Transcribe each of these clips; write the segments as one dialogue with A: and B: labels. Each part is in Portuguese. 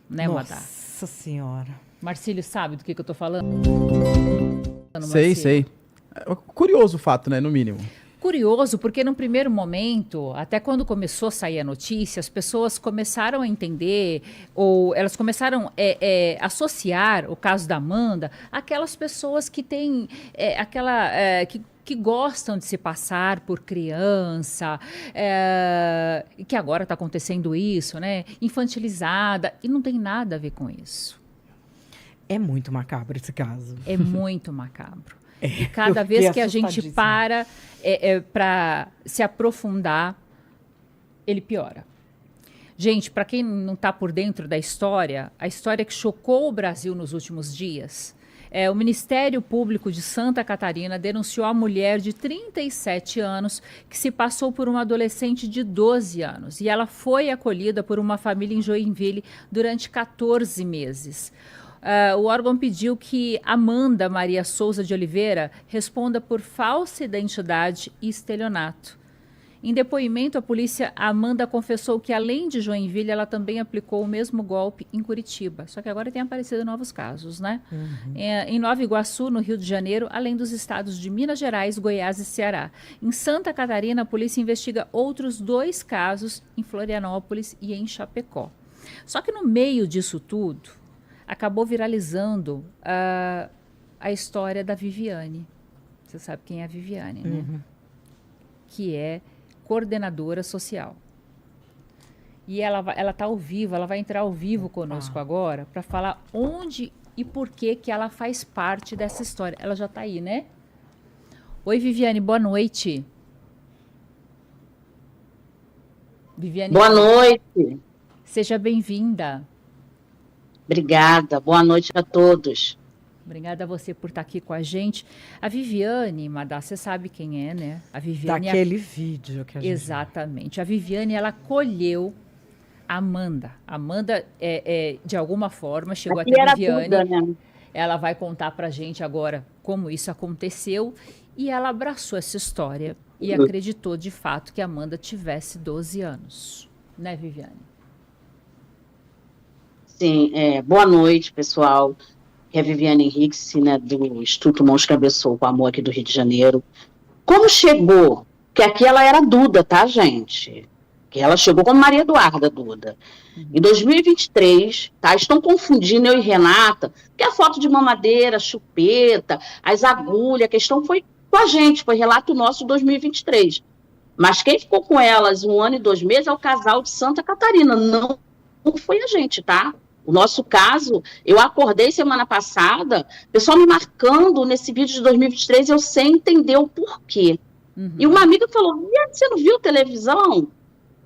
A: né, Madá?
B: Nossa Senhora.
A: Marcílio sabe do que eu tô falando?
C: Sei. É curioso o fato, né, no mínimo.
A: Curioso, porque no primeiro momento, até quando começou a sair a notícia, as pessoas começaram a entender, ou elas começaram a associar o caso da Amanda àquelas pessoas que têm que gostam de se passar por criança, e que agora está acontecendo isso, né? Infantilizada, e não tem nada a ver com isso.
B: É muito macabro esse caso.
A: É muito macabro. E cada vez que a gente para se aprofundar, ele piora. Gente, para quem não está por dentro da história, a história que chocou o Brasil nos últimos dias, o Ministério Público de Santa Catarina denunciou a mulher de 37 anos que se passou por uma adolescente de 12 anos. E ela foi acolhida por uma família em Joinville durante 14 meses. O órgão pediu que Amanda Maria Souza de Oliveira responda por falsa identidade e estelionato. Em depoimento à polícia, Amanda confessou que, além de Joinville, ela também aplicou o mesmo golpe em Curitiba. Só que agora tem aparecido novos casos, né? Uhum. Em Nova Iguaçu, no Rio de Janeiro, além dos estados de Minas Gerais, Goiás e Ceará. Em Santa Catarina, a polícia investiga outros 2 casos em Florianópolis e em Chapecó. Só que no meio disso tudo, acabou viralizando a história da Viviane. Você sabe quem é a Viviane, né?
B: Uhum.
A: Que é coordenadora social. E ela está ao vivo, ela vai entrar ao vivo conosco agora para falar onde e por que ela faz parte dessa história. Ela já está aí, né? Oi, Viviane, boa noite. Viviane,
D: boa noite.
A: Seja bem-vinda.
D: Obrigada, boa noite a todos.
A: Obrigada a você por estar aqui com a gente. A Viviane, Madá, você sabe quem é, né? A Viviane
B: daquele vídeo que a gente...
A: Exatamente. A Viviane, ela acolheu a Amanda. Amanda, de alguma forma, chegou até a Viviane. Tudo, né? Ela vai contar pra gente agora como isso aconteceu. E ela abraçou essa história e acreditou, de fato, que a Amanda tivesse 12 anos. Né, Viviane?
D: Sim, boa noite, pessoal. É a Viviane Henriques, né, do Instituto Mãos que Abençoam o Amor aqui do Rio de Janeiro. Como chegou? Que aqui ela era Duda, tá, gente? Que ela chegou como Maria Eduarda Duda. Em 2023, tá? Estão confundindo eu e Renata, que a foto de mamadeira, chupeta, as agulhas, a questão foi com a gente, foi relato nosso de 2023. Mas quem ficou com elas 1 ano e 2 meses é o casal de Santa Catarina, não foi a gente, tá? O nosso caso, eu acordei semana passada, o pessoal me marcando nesse vídeo de 2023, eu sem entender o porquê. Uhum. E uma amiga falou, você não viu televisão?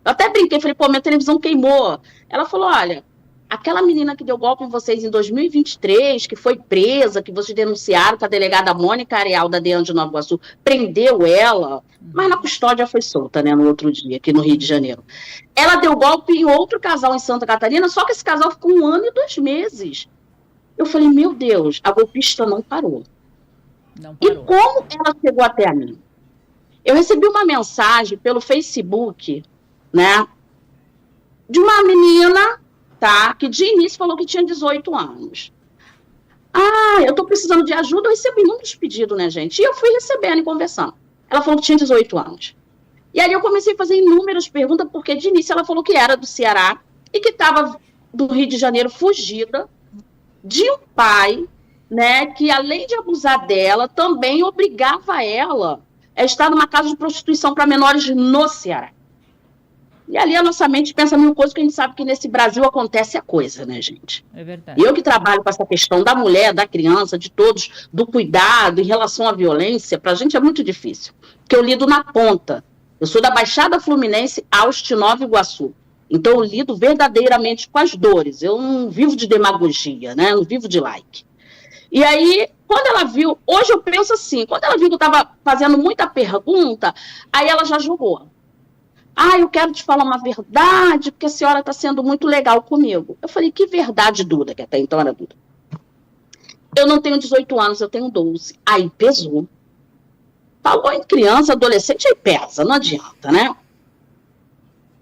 D: Eu até brinquei, falei, pô, minha televisão queimou. Ela falou, olha, aquela menina que deu golpe em vocês em 2023, que foi presa, que vocês denunciaram, que a delegada Mônica Areal da DEAN de Nova Iguaçu prendeu ela, mas na custódia foi solta, né, no outro dia, aqui no Rio de Janeiro. Ela deu golpe em outro casal em Santa Catarina, só que esse casal ficou 1 ano e 2 meses. Eu falei, meu Deus, a golpista não parou.
A: Não parou.
D: E como ela chegou até mim? Eu recebi uma mensagem pelo Facebook, né, de uma menina, tá, que de início falou que tinha 18 anos. Eu tô precisando de ajuda, eu recebi inúmeros pedidos, né, gente? E eu fui recebendo e conversando. Ela falou que tinha 18 anos. E aí eu comecei a fazer inúmeras perguntas, porque de início ela falou que era do Ceará e que estava do Rio de Janeiro fugida de um pai, né, que além de abusar dela, também obrigava ela a estar numa casa de prostituição para menores no Ceará. E ali a nossa mente pensa mil coisas, que a gente sabe que nesse Brasil acontece a coisa, né, gente?
A: É verdade.
D: Eu que trabalho com essa questão da mulher, da criança, de todos, do cuidado em relação à violência, para a gente é muito difícil, porque eu lido na ponta. Eu sou da Baixada Fluminense, Austin, Nova Iguaçu. Então eu lido verdadeiramente com as dores. Eu não vivo de demagogia, né? Eu não vivo de like. E aí, quando ela viu, hoje eu penso assim, quando ela viu que eu estava fazendo muita pergunta, aí ela já jogou. Eu quero te falar uma verdade, porque a senhora está sendo muito legal comigo. Eu falei, que verdade, Duda? Que até então era Duda. Eu não tenho 18 anos, eu tenho 12. Aí pesou. Falou em criança, adolescente, aí pesa, não adianta, né?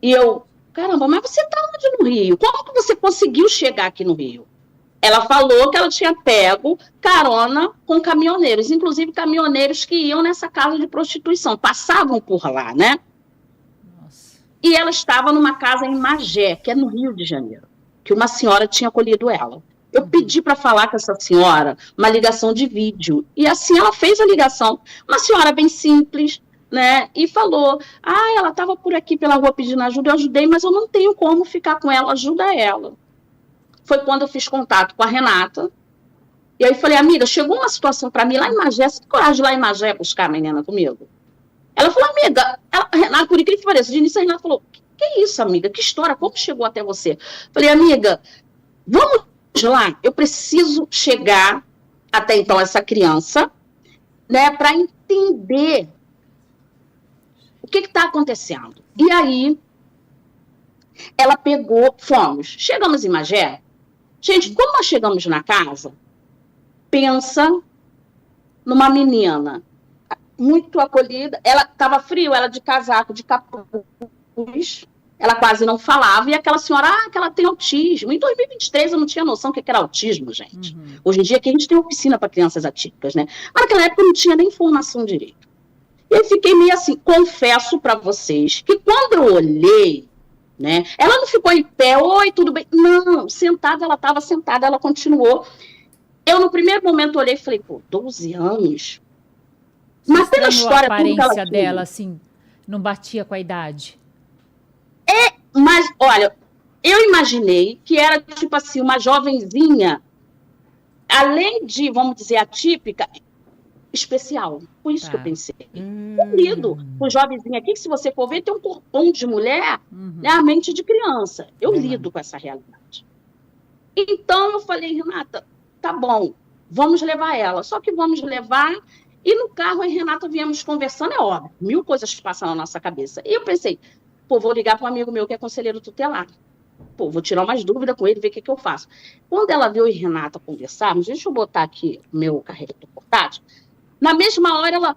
D: E eu caramba, mas você tá onde no Rio? Como que você conseguiu chegar aqui no Rio? Ela falou que ela tinha pego carona com caminhoneiros, inclusive caminhoneiros que iam nessa casa de prostituição, passavam por lá, né?
A: Nossa.
D: E ela estava numa casa em Magé, que é no Rio de Janeiro, que uma senhora tinha acolhido ela. Eu pedi para falar com essa senhora uma ligação de vídeo, e assim ela fez a ligação. Uma senhora bem simples, né? E falou, ela estava por aqui pela rua pedindo ajuda, eu ajudei, mas eu não tenho como ficar com ela, ajuda ela. Foi quando eu fiz contato com a Renata. E aí falei, amiga, chegou uma situação para mim lá em Magé, você tem coragem de ir lá em Magé buscar a menina comigo? Ela falou, amiga, Renata, por incrível que pareça, de início a Renata falou, que é isso, amiga? Que história? Como chegou até você? Falei, amiga, vamos lá, eu preciso chegar até então essa criança, né, para entender o que está acontecendo. E aí, ela pegou, chegamos em Magé. Gente, quando nós chegamos na casa, pensa numa menina muito acolhida. Ela estava frio, ela de casaco, de capuz, ela quase não falava, e aquela senhora, que ela tem autismo. Em 2023 eu não tinha noção do que era autismo, gente. Hoje em dia aqui a gente tem oficina para crianças atípicas, né? Mas naquela época eu não tinha nem informação direito. E eu fiquei meio assim, confesso para vocês, que quando eu olhei, né? Ela não ficou em pé, oi, tudo bem? Não, sentada, ela estava sentada, ela continuou. Eu, no primeiro momento, olhei e falei, 12 anos? Mas pela história...
A: A aparência dela, assim, não batia com a idade?
D: Mas, olha, eu imaginei que era, tipo assim, uma jovenzinha, além de, vamos dizer, atípica, especial. Por isso que eu pensei. Lido. O jovenzinho aqui, que se você for ver, tem um corpão de mulher, né, a mente de criança. Eu lido com essa realidade. Então, eu falei, Renata, tá bom, vamos levar ela. Só que vamos levar, e no carro, a Renata viemos conversando, é óbvio, 1000 coisas passam na nossa cabeça. E eu pensei, vou ligar para um amigo meu que é conselheiro tutelar. Vou tirar umas dúvidas com ele, ver o que eu faço. Quando ela viu eu e Renata conversarmos, deixa eu botar aqui o meu carregador portátil, na mesma hora ela,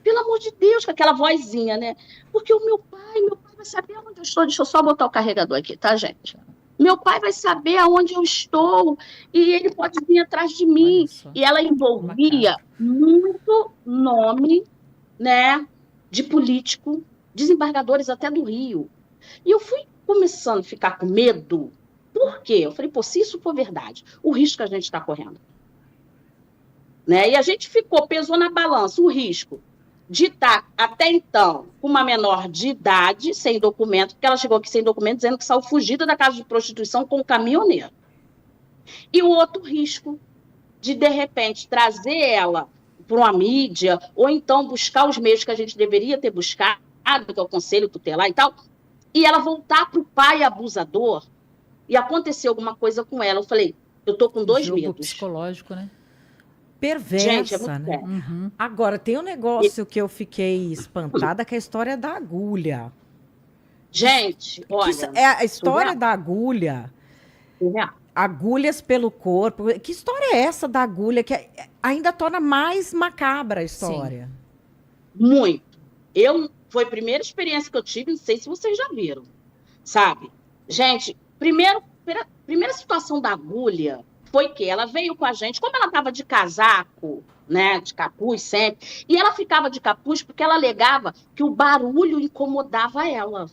D: pelo amor de Deus, com aquela vozinha, né? Porque o meu pai vai saber onde eu estou. Deixa eu só botar o carregador aqui, tá, gente? Meu pai vai saber aonde eu estou e ele pode vir atrás de mim. E ela envolvia muito nome, né, de político, desembargadores até do Rio. E eu fui começando a ficar com medo. Por quê? Eu falei, se isso for verdade, o risco que a gente está correndo. Né? E a gente pesou na balança o risco de estar, até então, com uma menor de idade, sem documento, porque ela chegou aqui sem documento, dizendo que saiu fugida da casa de prostituição com um caminhoneiro. E o outro risco de repente, trazer ela para uma mídia, ou então buscar os meios que a gente deveria ter buscado, que é o conselho tutelar e tal, e ela voltar para o pai abusador e acontecer alguma coisa com ela. Eu falei, eu estou com 2
A: jogo
D: medos.
A: Psicológico, né?
B: Perversa,
D: gente, é muito
B: né? Agora, tem um negócio que eu fiquei espantada, que é a história da agulha.
D: Gente, olha...
B: É a história da agulha. Agulhas pelo corpo. Que história é essa da agulha que ainda torna mais macabra a história?
D: Sim. Muito. Foi a primeira experiência que eu tive, não sei se vocês já viram, sabe? Gente, primeira situação da agulha foi que ela veio com a gente, como ela estava de casaco, né, de capuz sempre, e ela ficava de capuz porque ela alegava que o barulho incomodava ela.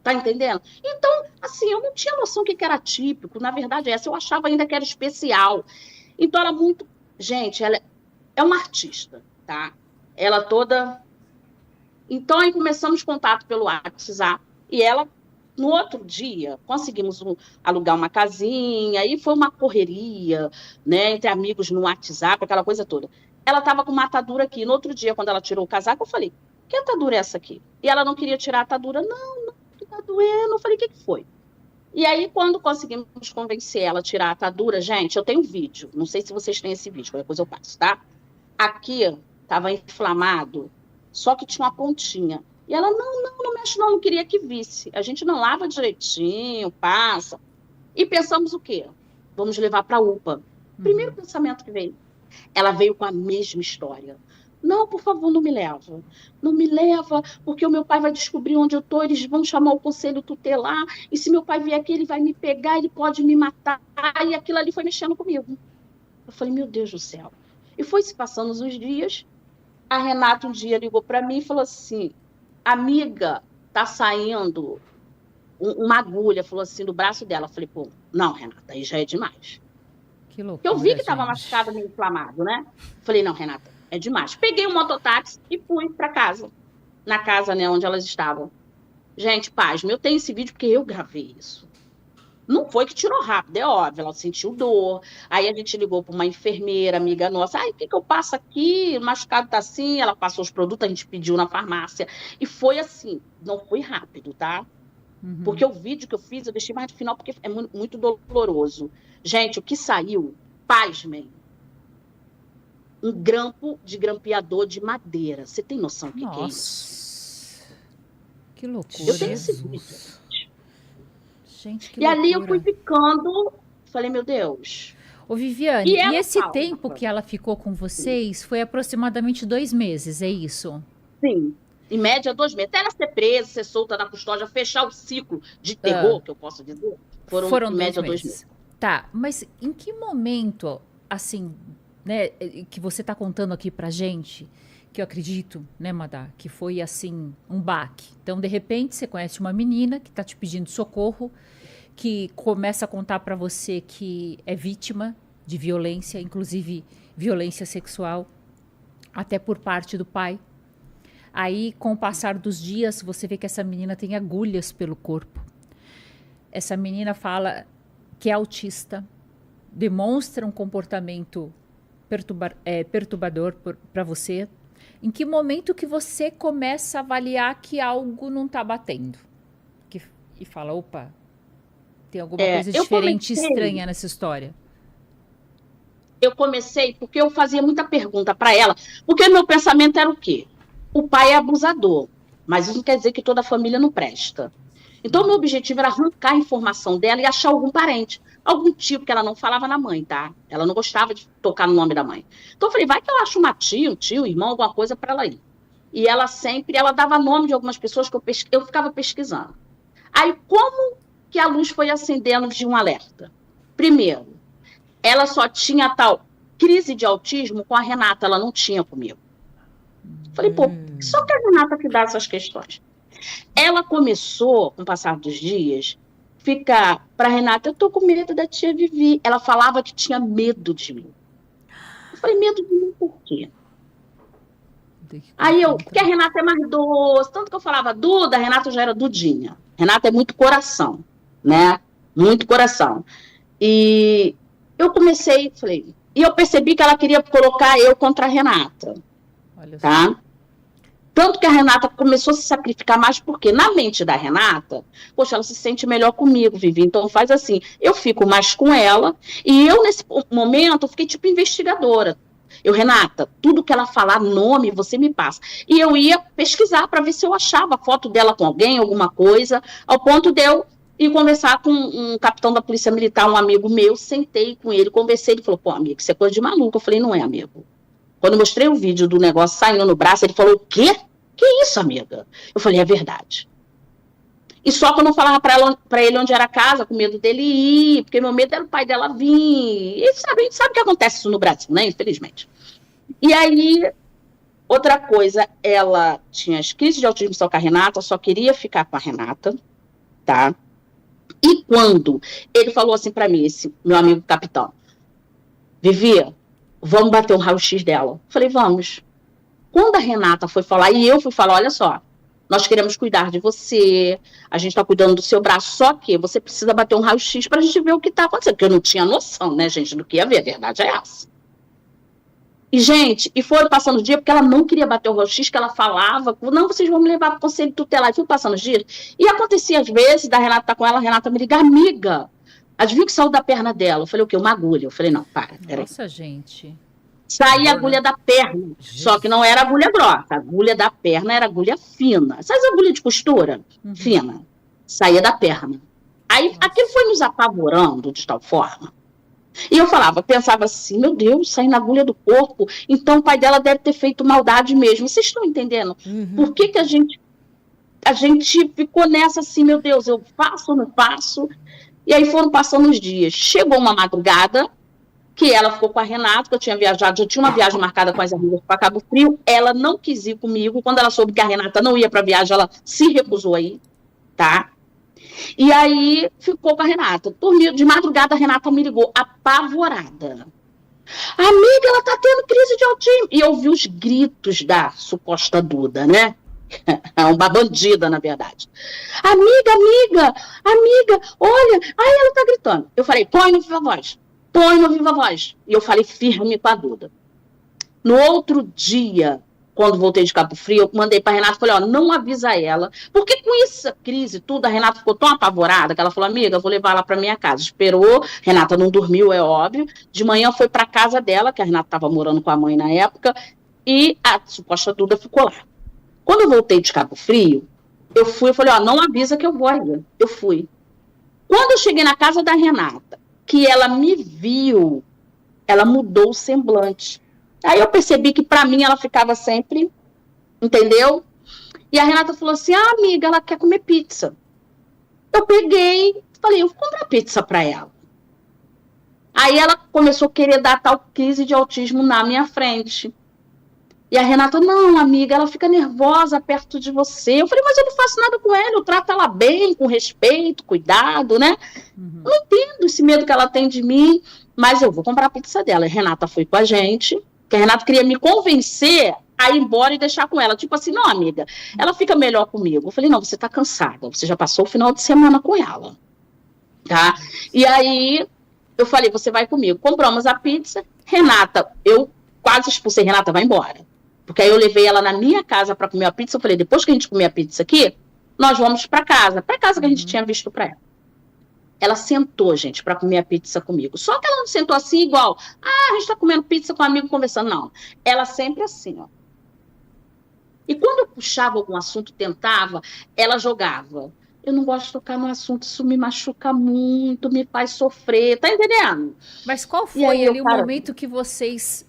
D: Tá entendendo? Então, assim, eu não tinha noção do que era típico. Na verdade, eu achava ainda que era especial. Então, ela muito... Gente, ela é uma artista, tá? Ela toda... Então, aí começamos contato pelo WhatsApp. E ela, no outro dia, conseguimos alugar uma casinha. Aí foi uma correria, né? Entre amigos no WhatsApp, aquela coisa toda. Ela estava com uma atadura aqui. No outro dia, quando ela tirou o casaco, eu falei, que atadura é essa aqui? E ela não queria tirar a atadura. Não, tá doendo. Eu falei, o que foi? E aí, quando conseguimos convencer ela a tirar a atadura, gente, eu tenho um vídeo, não sei se vocês têm esse vídeo, qualquer coisa eu passo, tá? Aqui, estava inflamado, só que tinha uma pontinha. E ela, não mexe não queria que visse. A gente não lava direitinho, passa. E pensamos o quê? Vamos levar para a UPA. Primeiro pensamento que veio. Ela veio com a mesma história. Não, por favor, não me leva. Não me leva, porque o meu pai vai descobrir onde eu estou, eles vão chamar o conselho tutelar, e se meu pai vier aqui, ele vai me pegar, ele pode me matar, e aquilo ali foi mexendo comigo. Eu falei, meu Deus do céu. E foi se passando os dias, a Renata um dia ligou para mim e falou assim, amiga, tá saindo uma agulha, falou assim, do braço dela. Eu falei, pô, não, Renata, aí já é demais.
A: Que loucura,
D: eu vi que estava machucado, meio inflamado, né? Falei, não, Renata, é demais. Peguei um mototáxi e fui para casa, na casa, né, onde elas estavam. Gente, pasme, eu tenho esse vídeo porque eu gravei isso. Não foi que tirou rápido, é óbvio, ela sentiu dor. Aí a gente ligou para uma enfermeira, amiga nossa. Ai, o que eu passo aqui? O machucado tá assim. Ela passou os produtos, a gente pediu na farmácia. E foi assim, não foi rápido, tá? Porque o vídeo que eu fiz, eu deixei mais no final, porque é muito doloroso. Gente, o que saiu, pasmem, um grampo de grampeador de madeira. Você tem noção do que é isso?
A: Que loucura.
D: Eu tenho esse vídeo.
A: Gente, que
D: e
A: loucura.
D: ali eu fui ficando, falei, meu Deus.
A: Ô, Viviane, e esse
D: fala,
A: tempo que ela ficou com vocês foi aproximadamente 2 meses, é isso?
D: Sim. Em média, 2 meses. Até ela ser presa, ser solta na custódia, fechar o ciclo de terror, que eu posso dizer, foram em média 2 meses.
A: Tá, mas em que momento, assim, né, que você está contando aqui pra gente, que eu acredito, né, Madá, que foi, assim, um baque. Então, de repente, você conhece uma menina que está te pedindo socorro, que começa a contar para você que é vítima de violência, inclusive violência sexual, até por parte do pai. Aí, com o passar dos dias, você vê que essa menina tem agulhas pelo corpo. Essa menina fala que é autista, demonstra um comportamento perturbador para você. Em que momento que você começa a avaliar que algo não está batendo? E fala, opa, tem alguma coisa diferente, estranha nessa história.
D: Eu comecei porque eu fazia muita pergunta para ela, porque meu pensamento era o quê? O pai é abusador, mas isso não quer dizer que toda a família não presta. Então, meu objetivo era arrancar a informação dela e achar algum parente, algum tio, que ela não falava na mãe, tá? Ela não gostava de tocar no nome da mãe. Então, eu falei, vai que eu acho uma tia, um tio, um irmão, alguma coisa para ela ir. E ela dava nome de algumas pessoas que eu ficava pesquisando. Aí, como que a luz foi acendendo de um alerta? Primeiro, ela só tinha tal crise de autismo com a Renata, ela não tinha comigo. Falei, pô, só que a Renata que dá essas questões. Ela começou, com o passar dos dias, ficar para a Renata, eu tô com medo da tia Vivi. Ela falava que tinha medo de mim. Eu falei, medo de mim por quê? Aí porque a Renata é mais doce, tanto que eu falava Duda, a Renata já era Dudinha. Renata é muito coração, né? Muito coração. E eu comecei, falei, e eu percebi que ela queria colocar eu contra a Renata. Olha só. Tá? Tanto que a Renata começou a se sacrificar mais, porque na mente da Renata, poxa, ela se sente melhor comigo, Vivi, então faz assim, eu fico mais com ela, e eu nesse momento fiquei tipo investigadora. Renata, tudo que ela falar, nome, você me passa. E eu ia pesquisar para ver se eu achava foto dela com alguém, alguma coisa, ao ponto de eu ir conversar com um capitão da Polícia Militar, um amigo meu, sentei com ele, conversei, ele falou, pô, amigo, isso é coisa de maluco. Eu falei, não é, amigo. Quando eu mostrei o vídeo do negócio saindo no braço, ele falou, o quê? Que isso, amiga? Eu falei, é verdade. E só que eu não falava para ele onde era a casa, com medo dele ir, porque meu medo era o pai dela vir. E a gente sabe que acontece isso no Brasil, né? Infelizmente. E aí, outra coisa, ela tinha as crises de autismo só com a Renata, só queria ficar com a Renata, tá? E quando ele falou assim para mim, esse meu amigo capitão, Vivi, vamos bater um raio-x dela. Eu falei, vamos. Quando a Renata foi falar, e eu fui falar, olha só, nós queremos cuidar de você, a gente está cuidando do seu braço, só que você precisa bater um raio-x para a gente ver o que está acontecendo, porque eu não tinha noção, né, gente, do que ia ver, a verdade é essa. E, gente, foram passando os dias, porque ela não queria bater o raio-x, que ela falava, não, vocês vão me levar para o conselho tutelar, e fui passando os dias, e acontecia às vezes, da Renata estar com ela, a Renata me ligar, amiga, adivinha o que saiu da perna dela? Eu falei, o quê? Uma agulha. Eu falei, não, para, peraí.
A: Nossa, gente...
D: Saía a agulha da perna, só que não era agulha grossa, a agulha da perna era agulha fina. Sabe as agulhas de costura? Fina. Saía da perna. Aí aquilo foi nos apavorando de tal forma E eu pensava assim, meu Deus, sair na agulha do corpo, então o pai dela deve ter feito maldade mesmo. Vocês estão entendendo? Por que a gente ficou nessa assim, meu Deus, eu faço ou não faço? E aí foram passando os dias. Chegou uma madrugada, que ela ficou com a Renata, que eu tinha viajado, já tinha uma viagem marcada com as amigas para Cabo Frio, ela não quis ir comigo, quando ela soube que a Renata não ia para a viagem, ela se recusou a ir, tá? E aí ficou com a Renata. Dormiu, de madrugada a Renata me ligou, apavorada. Amiga, ela tá tendo crise de autismo. E eu ouvi os gritos da suposta Duda, né? Uma bandida, na verdade. Amiga, olha, aí ela tá gritando. Eu falei, põe no viva voz. E eu falei firme com a Duda. No outro dia, quando voltei de Cabo Frio, eu mandei pra Renata, falei, não avisa ela, porque com essa crise tudo, a Renata ficou tão apavorada, que ela falou, amiga, eu vou levar ela pra minha casa. Esperou, Renata não dormiu, é óbvio, de manhã foi pra casa dela, que a Renata tava morando com a mãe na época, e a suposta Duda ficou lá. Quando eu voltei de Cabo Frio, eu falei, não avisa que eu vou aí. Eu fui. Quando eu cheguei na casa da Renata, que ela me viu, ela mudou o semblante. Aí eu percebi que pra mim ela ficava sempre, entendeu? E a Renata falou assim, amiga, ela quer comer pizza. Eu peguei, falei, eu vou comprar pizza pra ela. Aí ela começou a querer dar tal crise de autismo na minha frente. E a Renata, não, amiga, ela fica nervosa perto de você. Eu falei, mas eu não faço nada com ela, eu trato ela bem, com respeito, cuidado, né? Eu não entendo esse medo que ela tem de mim, mas eu vou comprar a pizza dela. A Renata foi com a gente, que a Renata queria me convencer a ir embora e deixar com ela. Tipo assim, não, amiga, ela fica melhor comigo. Eu falei, não, você tá cansada, você já passou o final de semana com ela, tá? E aí, eu falei, você vai comigo. Compramos a pizza, Renata, eu quase expulsei, Renata, vai embora. Porque aí eu levei ela na minha casa para comer a pizza. Eu falei, depois que a gente comer a pizza aqui, nós vamos para casa que a gente tinha visto para ela. Ela sentou, gente, para comer a pizza comigo. Só que ela não sentou assim igual, a gente tá comendo pizza com um amigo conversando. Não, ela sempre assim, ó. E quando eu puxava algum assunto, tentava, ela jogava. Eu não gosto de tocar no assunto, isso me machuca muito, me faz sofrer, tá entendendo?
A: Mas qual foi ali o momento que vocês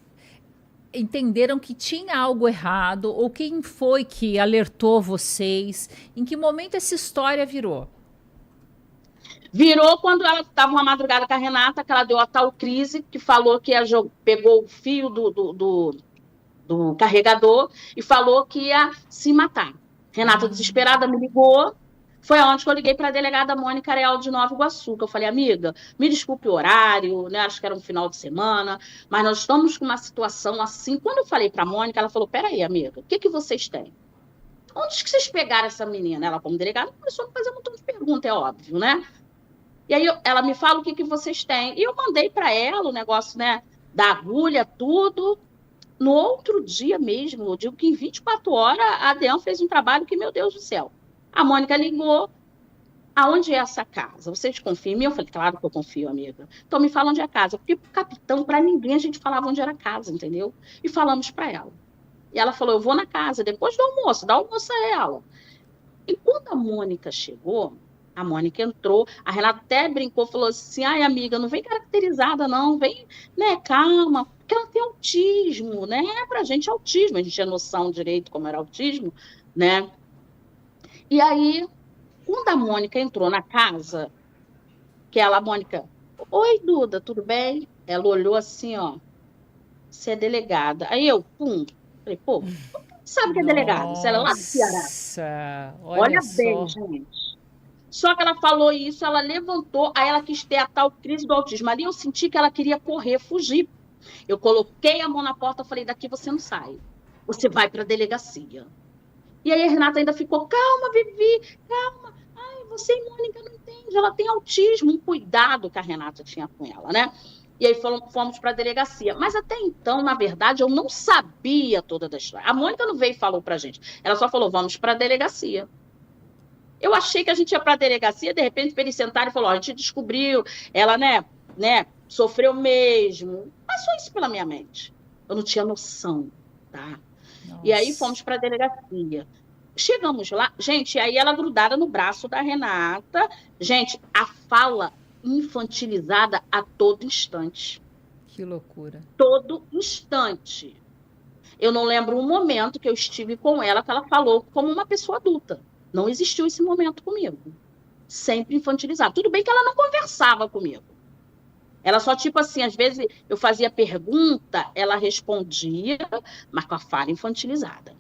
A: entenderam que tinha algo errado, ou quem foi que alertou vocês? Em que momento essa história virou?
D: Virou quando ela estava uma madrugada com a Renata, que ela deu a tal crise, que falou que pegou o fio do carregador e falou que ia se matar. Renata, desesperada, me ligou. Foi aonde que eu liguei para a delegada Mônica Areal de Nova Iguaçu, que eu falei, amiga, me desculpe o horário, né? Acho que era um final de semana, mas nós estamos com uma situação assim. Quando eu falei para a Mônica, ela falou, peraí, amiga, o que vocês têm? Onde que vocês pegaram essa menina? Ela, como delegada, começou a fazer um montão de perguntas, é óbvio, né? E aí ela me fala o que vocês têm. E eu mandei para ela o negócio, né, da agulha, tudo. No outro dia mesmo, eu digo que em 24 horas, a Deão fez um trabalho que, meu Deus do céu. A Mônica ligou, aonde é essa casa? Vocês confiam em mim? Eu falei, claro que eu confio, amiga. Então me fala onde é a casa. Porque pro capitão, para ninguém, a gente falava onde era a casa, entendeu? E falamos para ela. E ela falou, eu vou na casa, depois do almoço, dá almoço a ela. E quando a Mônica chegou, a Mônica entrou, a Renata até brincou, falou assim, ai, amiga, não vem caracterizada, não, vem, né, calma, porque ela tem autismo, né? Pra gente é autismo, a gente tinha noção direito como era autismo, né? E aí, quando a Mônica entrou na casa, a Mônica, oi, Duda, tudo bem? Ela olhou assim, ó, você é delegada. Aí eu, falei, pô, sabe que é delegada? Se ela é lá do Ceará. Olha bem, gente. Só que ela falou isso, ela levantou, aí ela quis ter a tal crise do autismo. Ali eu senti que ela queria correr, fugir. Eu coloquei a mão na porta e falei, daqui você não sai. Você vai para a delegacia. E aí a Renata ainda ficou, calma, Vivi, calma. Ai, você e Mônica não entende, ela tem autismo. Um cuidado que a Renata tinha com ela, né? E aí fomos para a delegacia. Mas até então, na verdade, eu não sabia toda a história. A Mônica não veio e falou para a gente. Ela só falou, vamos para a delegacia. Eu achei que a gente ia para a delegacia, de repente, para eles sentarem e falou, a gente descobriu, ela, né, sofreu mesmo. Passou isso pela minha mente. Eu não tinha noção, tá? Nossa. E aí fomos para a delegacia. Chegamos lá, gente, aí ela grudada no braço da Renata. Gente, a fala infantilizada a todo instante.
A: Que loucura.
D: Todo instante. Eu não lembro um momento que eu estive com ela que ela falou como uma pessoa adulta. Não existiu esse momento comigo. Sempre infantilizada. Tudo bem que ela não conversava comigo. Ela só, tipo assim, às vezes eu fazia pergunta, ela respondia, mas com a fala infantilizada.